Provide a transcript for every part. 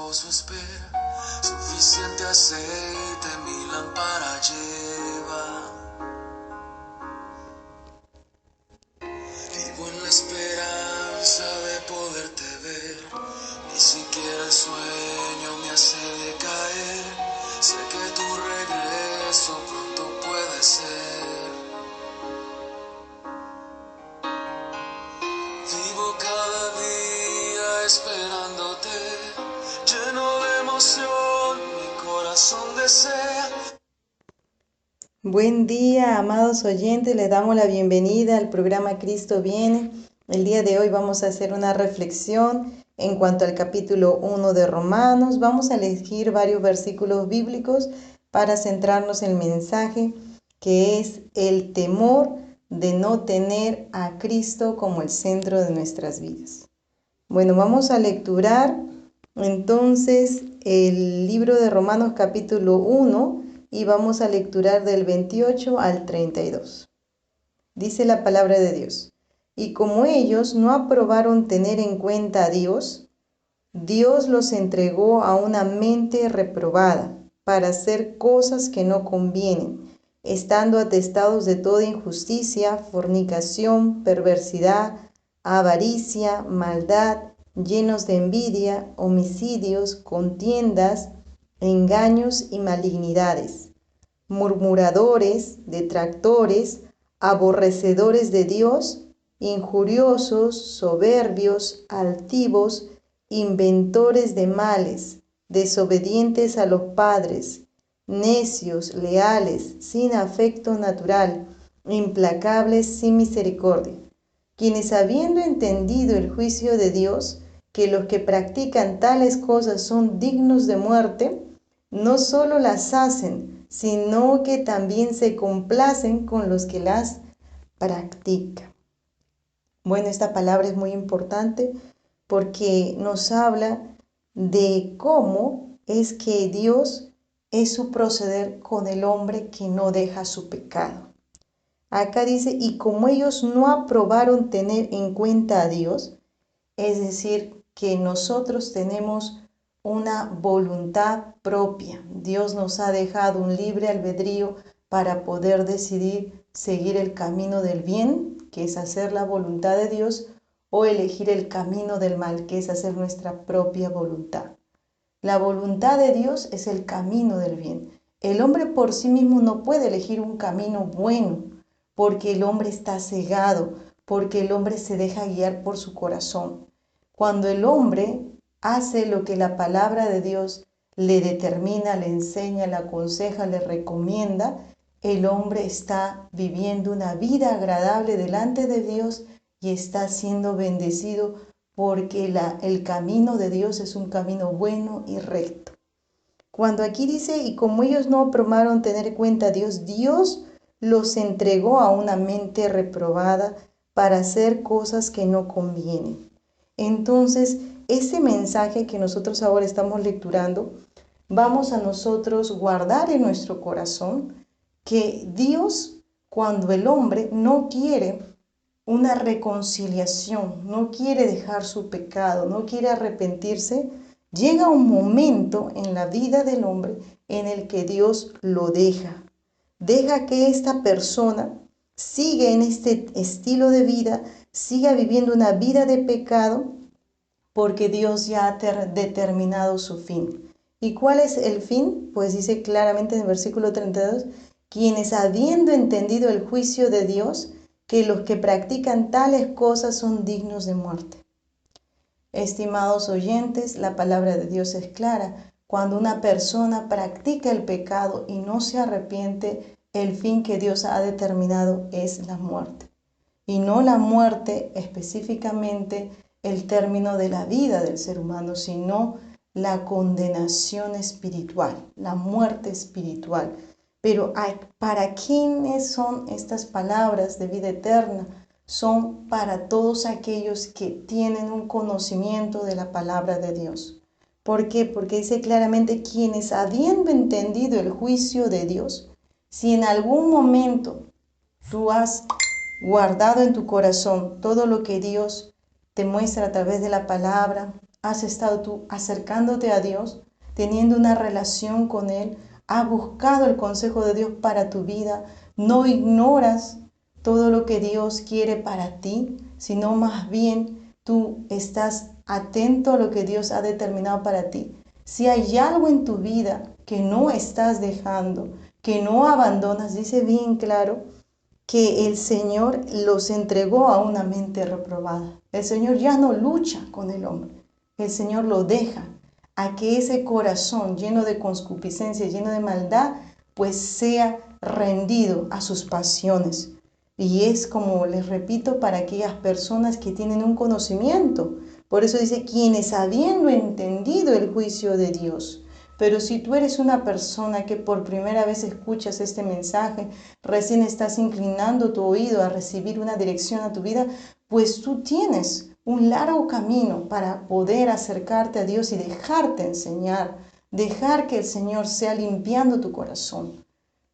reposo espera, suficiente aceite mi lámpara lleva. Vivo en la esperanza de poderte ver, ni siquiera el sueño me hace decaer. Sé que tu regreso pronto puede ser. Vivo cada día esperándote, lleno de emoción, mi corazón desea. Buen día, amados oyentes, les damos la bienvenida al programa Cristo Viene. El día de hoy vamos a hacer una reflexión en cuanto al capítulo 1 de Romanos. Vamos a elegir varios versículos bíblicos para centrarnos en el mensaje que es el temor de no tener a Cristo como el centro de nuestras vidas. Bueno, vamos a lecturar entonces el libro de Romanos capítulo 1 y vamos a lecturar del 28 al 32. Dice la palabra de Dios: y como ellos no aprobaron tener en cuenta a Dios, Dios los entregó a una mente reprobada para hacer cosas que no convienen, estando atestados de toda injusticia, fornicación, perversidad, avaricia, maldad, llenos de envidia, homicidios, contiendas, engaños y malignidades, murmuradores, detractores, aborrecedores de Dios, injuriosos, soberbios, altivos, inventores de males, desobedientes a los padres, necios, leales, sin afecto natural, implacables, sin misericordia, quienes habiendo entendido el juicio de Dios, que los que practican tales cosas son dignos de muerte, no solo las hacen, sino que también se complacen con los que las practican. Bueno, esta palabra es muy importante porque nos habla de cómo es que Dios es su proceder con el hombre que no deja su pecado. Acá dice, y como ellos no aprobaron tener en cuenta a Dios, es decir, que nosotros tenemos una voluntad propia. Dios nos ha dejado un libre albedrío para poder decidir seguir el camino del bien, que es hacer la voluntad de Dios, o elegir el camino del mal, que es hacer nuestra propia voluntad. La voluntad de Dios es el camino del bien. El hombre por sí mismo no puede elegir un camino bueno, porque el hombre está cegado, porque el hombre se deja guiar por su corazón. Cuando el hombre hace lo que la palabra de Dios le determina, le enseña, le aconseja, le recomienda, el hombre está viviendo una vida agradable delante de Dios y está siendo bendecido porque el camino de Dios es un camino bueno y recto. Cuando aquí dice, y como ellos no aprobaron tener en cuenta a Dios, Dios los entregó a una mente reprobada para hacer cosas que no convienen. Entonces, ese mensaje que nosotros ahora estamos lecturando, vamos a nosotros guardar en nuestro corazón que Dios, cuando el hombre no quiere una reconciliación, no quiere dejar su pecado, no quiere arrepentirse, llega un momento en la vida del hombre en el que Dios lo deja. Deja que esta persona siga en este estilo de vida, siga viviendo una vida de pecado, porque Dios ya ha determinado su fin. ¿Y cuál es el fin? Pues dice claramente en el versículo 32, quienes habiendo entendido el juicio de Dios, que los que practican tales cosas son dignos de muerte. Estimados oyentes, la palabra de Dios es clara. Cuando una persona practica el pecado y no se arrepiente, el fin que Dios ha determinado es la muerte. Y no la muerte específicamente el término de la vida del ser humano, sino la condenación espiritual, la muerte espiritual. Pero ¿para quiénes son estas palabras de vida eterna? Son para todos aquellos que tienen un conocimiento de la palabra de Dios. ¿Por qué? Porque dice claramente, quienes habiendo entendido el juicio de Dios, si en algún momento tú has guardado en tu corazón todo lo que Dios te muestra a través de la palabra, has estado tú acercándote a Dios, teniendo una relación con Él? ¿Has buscado el consejo de Dios para tu vida? ¿No ignoras todo lo que Dios quiere para ti, sino más bien tú estás atento a lo que Dios ha determinado para ti? Si hay algo en tu vida que no estás dejando, que no abandonas, dice bien claro que el Señor los entregó a una mente reprobada. El Señor ya no lucha con el hombre. El Señor lo deja a que ese corazón lleno de concupiscencia, lleno de maldad, pues sea rendido a sus pasiones. Y es como les repito, para aquellas personas que tienen un conocimiento. Por eso dice, quienes habiendo entendido el juicio de Dios. Pero si tú eres una persona que por primera vez escuchas este mensaje, recién estás inclinando tu oído a recibir una dirección a tu vida, pues tú tienes un largo camino para poder acercarte a Dios y dejarte enseñar, dejar que el Señor sea limpiando tu corazón.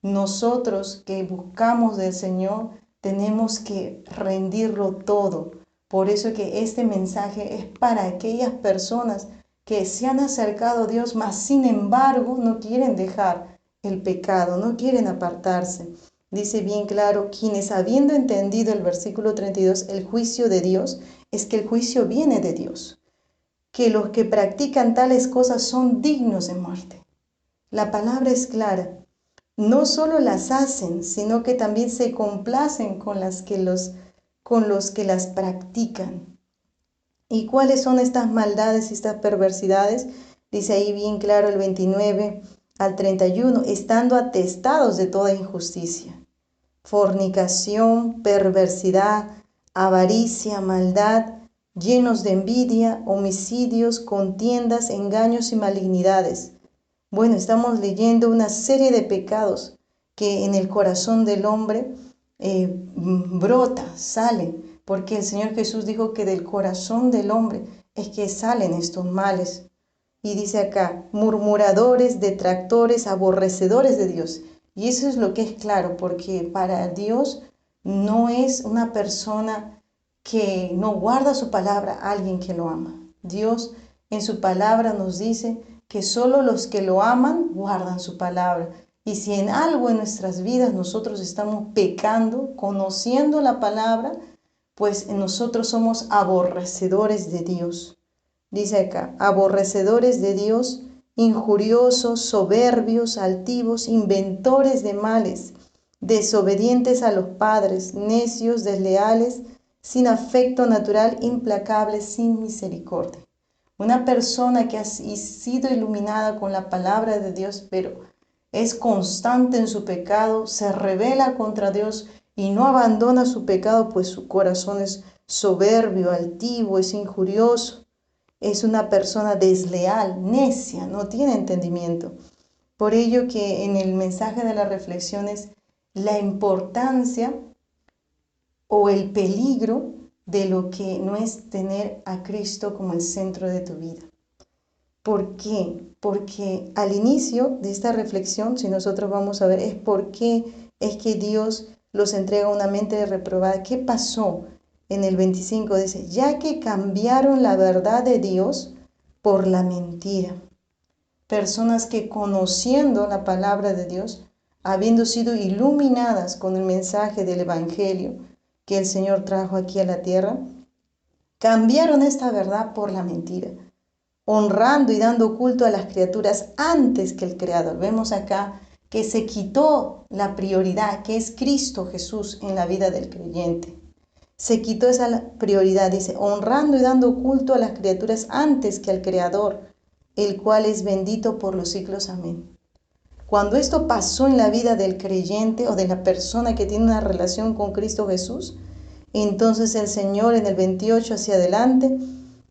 Nosotros que buscamos del Señor tenemos que rendirlo todo. Por eso que este mensaje es para aquellas personas que se han acercado a Dios, mas sin embargo no quieren dejar el pecado, no quieren apartarse. Dice bien claro, quienes habiendo entendido el versículo 32, el juicio de Dios, es que el juicio viene de Dios, que los que practican tales cosas son dignos de muerte. La palabra es clara. No solo las hacen, sino que también se complacen con los que las practican. ¿Y cuáles son estas maldades y estas perversidades? Dice ahí bien claro el 29 al 31, estando atestados de toda injusticia, fornicación, perversidad, avaricia, maldad, llenos de envidia, homicidios, contiendas, engaños y malignidades. Bueno, estamos leyendo una serie de pecados que en el corazón del hombre brota, salen, porque el Señor Jesús dijo que del corazón del hombre es que salen estos males. Y dice acá, murmuradores, detractores, aborrecedores de Dios. Y eso es lo que es claro, porque para Dios no es una persona que no guarda su palabra, alguien que lo ama. Dios en su palabra nos dice que solo los que lo aman guardan su palabra. Y si en algo en nuestras vidas nosotros estamos pecando, conociendo la palabra, pues nosotros somos aborrecedores de Dios. Dice acá, aborrecedores de Dios, injuriosos, soberbios, altivos, inventores de males, desobedientes a los padres, necios, desleales, sin afecto natural, implacables, sin misericordia. Una persona que ha sido iluminada con la palabra de Dios, pero es constante en su pecado, se rebela contra Dios y no abandona su pecado, pues su corazón es soberbio, altivo, es injurioso. Es una persona desleal, necia, no tiene entendimiento. Por ello que en el mensaje de las reflexiones, la importancia o el peligro de lo que no es tener a Cristo como el centro de tu vida. ¿Por qué? Porque al inicio de esta reflexión, si nosotros vamos a ver, es por qué es que Dios los entrega una mente reprobada. ¿Qué pasó? En el 25 dice, ya que cambiaron la verdad de Dios por la mentira. Personas que conociendo la palabra de Dios, habiendo sido iluminadas con el mensaje del Evangelio que el Señor trajo aquí a la tierra, cambiaron esta verdad por la mentira, honrando y dando culto a las criaturas antes que el Creador. Vemos acá que se quitó la prioridad, que es Cristo Jesús en la vida del creyente. Se quitó esa prioridad, dice, honrando y dando culto a las criaturas antes que al Creador, el cual es bendito por los siglos. Amén. Cuando esto pasó en la vida del creyente o de la persona que tiene una relación con Cristo Jesús, entonces el Señor en el 28 hacia adelante,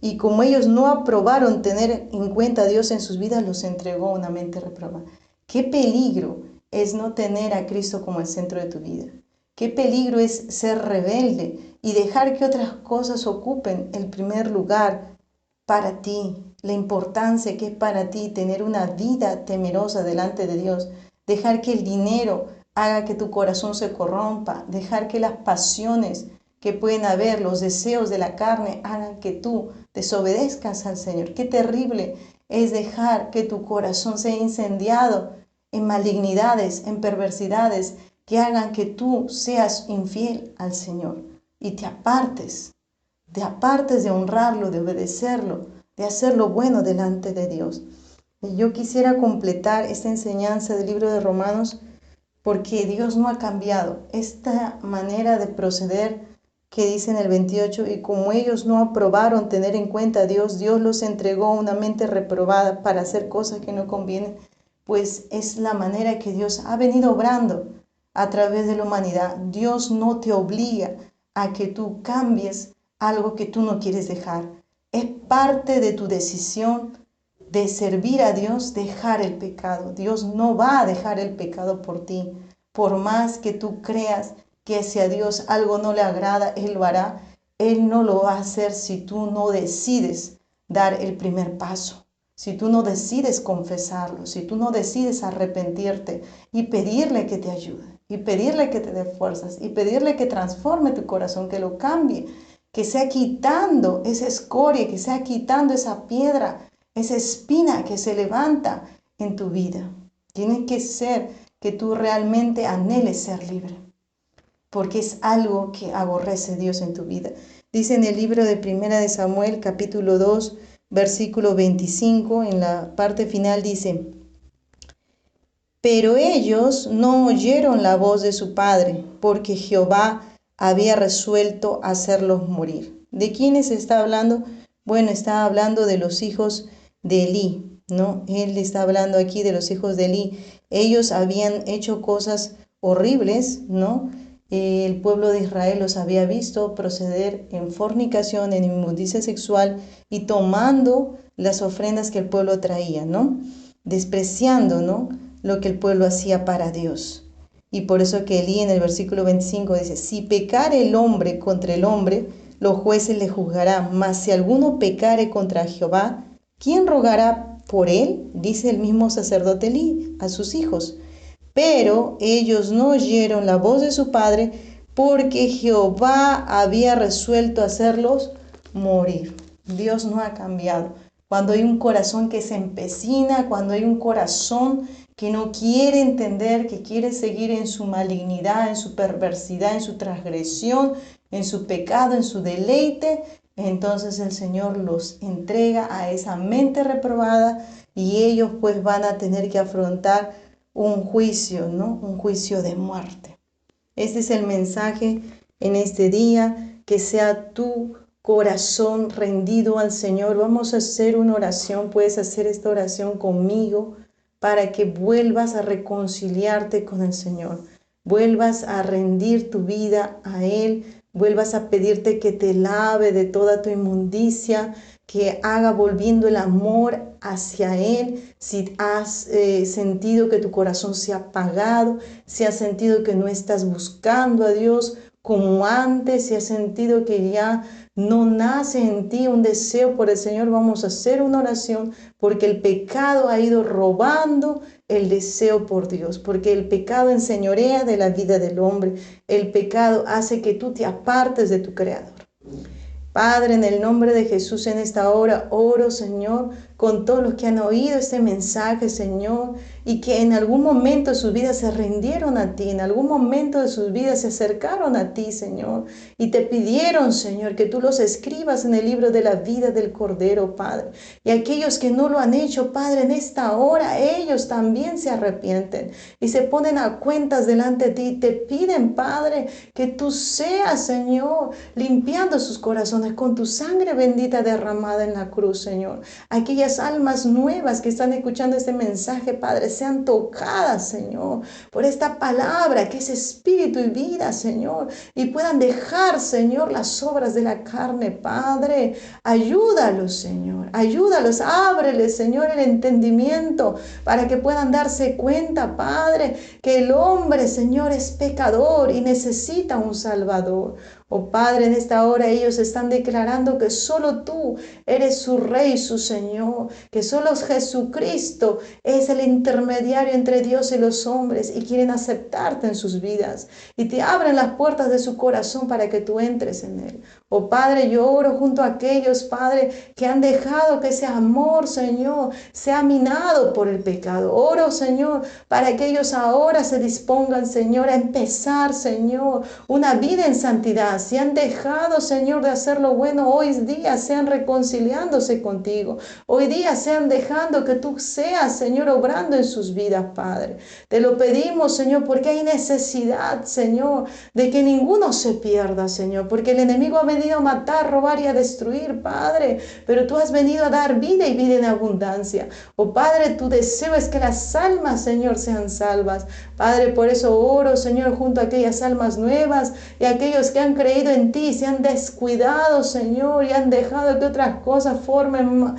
y como ellos no aprobaron tener en cuenta a Dios en sus vidas, los entregó a una mente reprobada. Qué peligro es no tener a Cristo como el centro de tu vida. Qué peligro es ser rebelde y dejar que otras cosas ocupen el primer lugar para ti. La importancia que es para ti tener una vida temerosa delante de Dios. Dejar que el dinero haga que tu corazón se corrompa. Dejar que las pasiones que pueden haber, los deseos de la carne, hagan que tú desobedezcas al Señor. Qué terrible es dejar que tu corazón sea incendiado en malignidades, en perversidades que hagan que tú seas infiel al Señor y te apartes de honrarlo, de obedecerlo, de hacer lo bueno delante de Dios. Y yo quisiera completar esta enseñanza del libro de Romanos porque Dios no ha cambiado. Esta manera de proceder que dice en el 28, y como ellos no aprobaron tener en cuenta a Dios, Dios los entregó una mente reprobada para hacer cosas que no convienen, pues es la manera que Dios ha venido obrando a través de la humanidad. Dios no te obliga a que tú cambies algo que tú no quieres dejar. Es parte de tu decisión de servir a Dios, dejar el pecado. Dios no va a dejar el pecado por ti. Por más que tú creas que si a Dios algo no le agrada, Él lo hará. Él no lo va a hacer si tú no decides dar el primer paso. Si tú no decides confesarlo, si tú no decides arrepentirte y pedirle que te ayude, y pedirle que te dé fuerzas, y pedirle que transforme tu corazón, que lo cambie, que sea quitando esa escoria, que sea quitando esa piedra, esa espina que se levanta en tu vida. Tiene que ser que tú realmente anheles ser libre, porque es algo que aborrece Dios en tu vida. Dice en el libro de Primera de Samuel, capítulo 2, versículo 25, en la parte final dice: pero ellos no oyeron la voz de su padre, porque Jehová había resuelto hacerlos morir. ¿De quiénes está hablando? Bueno, está hablando de los hijos de Elí, ¿no? Él está hablando aquí de los hijos de Elí. Ellos habían hecho cosas horribles, ¿no? El pueblo de Israel los había visto proceder en fornicación, en inmundicia sexual y tomando las ofrendas que el pueblo traía, ¿no? Despreciando, ¿no?, lo que el pueblo hacía para Dios. Y por eso que Elí en el versículo 25 dice: si pecare el hombre contra el hombre, los jueces le juzgarán, mas si alguno pecare contra Jehová, ¿quién rogará por él? Dice el mismo sacerdote Elí a sus hijos. Pero ellos no oyeron la voz de su padre, porque Jehová había resuelto hacerlos morir. Dios no ha cambiado. Cuando hay un corazón que se empecina, cuando hay un corazón que no quiere entender, que quiere seguir en su malignidad, en su perversidad, en su transgresión, en su pecado, en su deleite, entonces el Señor los entrega a esa mente reprobada y ellos pues van a tener que afrontar un juicio, ¿no? Un juicio de muerte. Este es el mensaje en este día, que sea tu corazón rendido al Señor. Vamos a hacer una oración, puedes hacer esta oración conmigo para que vuelvas a reconciliarte con el Señor, vuelvas a rendir tu vida a Él, vuelvas a pedirte que te lave de toda tu inmundicia, que haga volviendo el amor hacia Él. Si has sentido que tu corazón se ha apagado, si has sentido que no estás buscando a Dios como antes, si has sentido que ya no nace en ti un deseo por el Señor, vamos a hacer una oración, porque el pecado ha ido robando el deseo por Dios, porque el pecado enseñorea de la vida del hombre, el pecado hace que tú te apartes de tu Creador. Padre, en el nombre de Jesús, en esta hora oro, Señor, con todos los que han oído este mensaje, Señor, y que en algún momento de sus vidas se rindieron a ti, en algún momento de sus vidas se acercaron a ti, Señor, y te pidieron, Señor, que tú los escribas en el libro de la vida del Cordero, Padre. Y aquellos que no lo han hecho, Padre, en esta hora ellos también se arrepienten y se ponen a cuentas delante de ti y te piden, Padre, que tú seas, Señor, limpiando sus corazones con tu sangre bendita derramada en la cruz, Señor. Aquellas almas nuevas que están escuchando este mensaje, Padre, sean tocadas, Señor, por esta palabra que es espíritu y vida, Señor, y puedan dejar, Señor, las obras de la carne, Padre. Ayúdalos, Señor, ayúdalos, ábreles, Señor, el entendimiento para que puedan darse cuenta, Padre, que el hombre, Señor, es pecador y necesita un Salvador. Oh Padre, en esta hora ellos están declarando que solo tú eres su Rey, su Señor, que solo Jesucristo es el intermediario entre Dios y los hombres y quieren aceptarte en sus vidas y te abren las puertas de su corazón para que tú entres en él. Oh Padre, yo oro junto a aquellos, Padre, que han dejado que ese amor, Señor, sea minado por el pecado. Oro, Señor, para que ellos ahora se dispongan, Señor, a empezar, Señor, una vida en santidad. Si han dejado, Señor, de hacer lo bueno, hoy día sean reconciliándose contigo. Hoy día sean dejando que tú seas, Señor, obrando en sus vidas, Padre. Te lo pedimos, Señor, porque hay necesidad, Señor, de que ninguno se pierda, Señor, porque el enemigo ha venido a matar, robar y a destruir, Padre, pero tú has venido a dar vida y vida en abundancia. Oh Padre, tu deseo es que las almas, Señor, sean salvas. Padre, por eso oro, Señor, junto a aquellas almas nuevas y aquellos que han creído en ti, se han descuidado, Señor, y han dejado que otras cosas formen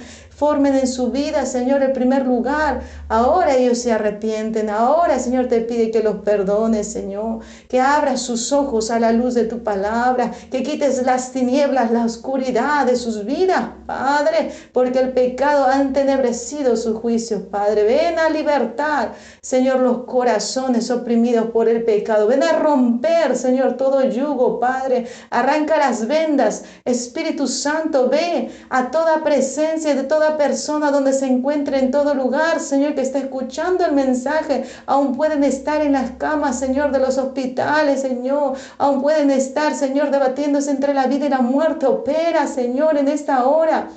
en su vida, Señor, el primer lugar. Ahora ellos se arrepienten. Ahora, Señor, te pide que los perdones, Señor, que abras sus ojos a la luz de tu palabra, que quites las tinieblas, la oscuridad de sus vidas, Padre, porque el pecado ha entenebrecido sus juicios, Padre. Ven a libertar, Señor, los corazones oprimidos por el pecado. Ven a romper, Señor, todo yugo, Padre. Arranca las vendas. Espíritu Santo, ve a toda presencia de toda persona donde se encuentre en todo lugar, Señor, que está escuchando el mensaje. Aún pueden estar en las camas, Señor, de los hospitales, Señor. Aún pueden estar, Señor, debatiéndose entre la vida y la muerte. Opera, Señor, en esta hora.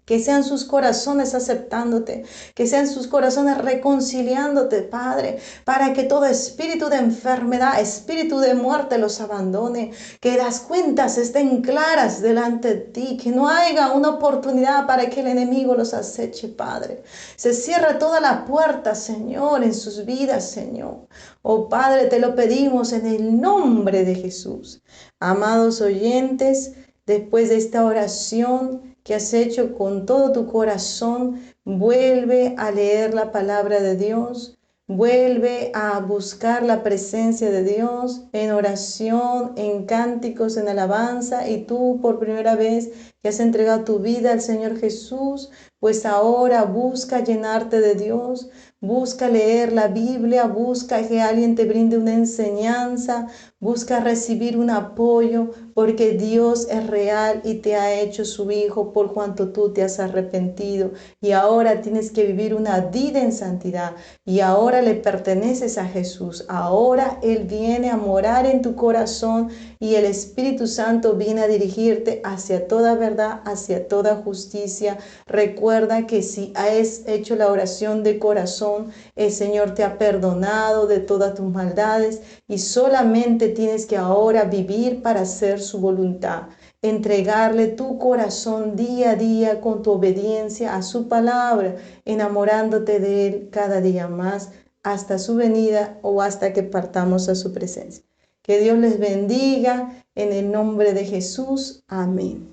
Que sean sus corazones aceptándote, que sean sus corazones reconciliándote, Padre, para que todo espíritu de enfermedad, espíritu de muerte los abandone, que las cuentas estén claras delante de ti, que no haya una oportunidad para que el enemigo los aceche, Padre. Se cierra toda la puerta, Señor, en sus vidas, Señor. Oh Padre, te lo pedimos en el nombre de Jesús. Amados oyentes, después de esta oración que has hecho con todo tu corazón, vuelve a leer la palabra de Dios, vuelve a buscar la presencia de Dios en oración, en cánticos, en alabanza, y tú por primera vez que has entregado tu vida al Señor Jesús, pues ahora busca llenarte de Dios, busca leer la Biblia, busca que alguien te brinde una enseñanza, busca recibir un apoyo, porque Dios es real y te ha hecho su Hijo por cuanto tú te has arrepentido. Y ahora tienes que vivir una vida en santidad. Y ahora le perteneces a Jesús. Ahora Él viene a morar en tu corazón y el Espíritu Santo viene a dirigirte hacia toda verdad, hacia toda justicia. Recuerda que si has hecho la oración de corazón, el Señor te ha perdonado de todas tus maldades y solamente tienes que ahora vivir para hacer su voluntad. Entregarle tu corazón día a día con tu obediencia a su palabra, enamorándote de Él cada día más hasta su venida o hasta que partamos a su presencia. Que Dios les bendiga en el nombre de Jesús. Amén.